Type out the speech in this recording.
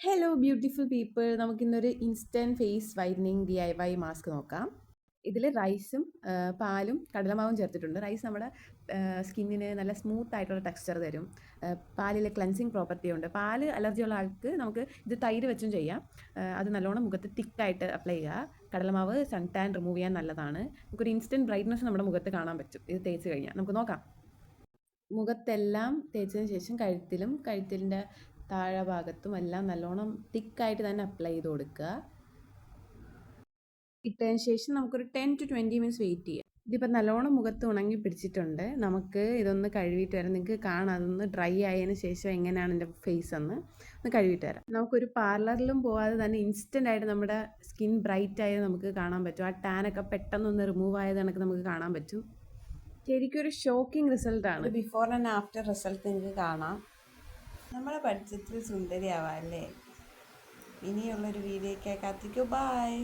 Hello beautiful people, നമുക്കിന്നൊരു instant face whitening DIY mask നോക്കാം. ഇതിൽ റൈസും പാലും കടലമാവും ചേർത്തിട്ടുണ്ട്. റൈസ് നമ്മുടെ സ്കിന്നിന് നല്ല സ്മൂത്ത് ആയിട്ടുള്ള ടെക്സ്ചർ തരും. പാലിൽ ക്ലെൻസിങ് പ്രോപ്പർട്ടി ഉണ്ട്. പാല് അലർജിയുള്ള ആൾക്ക് നമുക്ക് ഇത് തൈര് വെച്ചും ചെയ്യാം. അത് നല്ലോണം മുഖത്ത് തിക്കായിട്ട് അപ്ലൈ ചെയ്യുക. കടലമാവ് സൺ ടാൻ റിമൂവ് ചെയ്യാൻ നല്ലതാണ്. നമുക്കൊരു ഇൻസ്റ്റൻറ്റ് ബ്രൈറ്റ്നസ് നമ്മുടെ മുഖത്ത് കാണാൻ പറ്റും ഇത് തേച്ച് കഴിഞ്ഞാൽ. നമുക്ക് നോക്കാം. മുഖത്തെല്ലാം തേച്ചതിന് ശേഷം കഴുത്തിൻ്റെ താഴെ ഭാഗത്തും എല്ലാം നല്ലോണം തിക്കായിട്ട് തന്നെ അപ്ലൈ ചെയ്ത് കൊടുക്കുക. ഇട്ടതിന് ശേഷം നമുക്കൊരു 10 to 20 മിനിറ്റ്സ് വെയിറ്റ് ചെയ്യാം. ഇതിപ്പോൾ നല്ലോണം മുഖത്ത് ഉണങ്ങി പിടിച്ചിട്ടുണ്ട്. നമുക്ക് ഇതൊന്ന് കഴുകിയിട്ട് വരാം. നിങ്ങൾക്ക് കാണാം അതൊന്ന് ഡ്രൈ ആയതിന് ശേഷം എങ്ങനെയാണ് എൻ്റെ ഫേസ് ഒന്ന് കഴുകിയിട്ട് വരാം. നമുക്കൊരു പാർലറിലും പോകാതെ തന്നെ ഇൻസ്റ്റൻ്റ് ആയിട്ട് നമ്മുടെ സ്കിൻ ബ്രൈറ്റ് ആയത് നമുക്ക് കാണാൻ പറ്റും. ആ ടാനൊക്കെ പെട്ടെന്നൊന്ന് റിമൂവ് ആയത് കണക്ക് നമുക്ക് കാണാൻ പറ്റും. ശരിക്കും ഒരു ഷോക്കിംഗ് റിസൾട്ടാണ്. ബിഫോർ ആൻഡ് ആഫ്റ്റർ റിസൾട്ട് നിങ്ങൾക്ക് കാണാം. നമ്മളെ ബഡ്ജറ്റിൽ സുന്ദരിയാവാം അല്ലേ? ഇനിയുള്ളൊരു വീഡിയോയ്ക്ക് കാത്തിക്കൂ. ബൈ.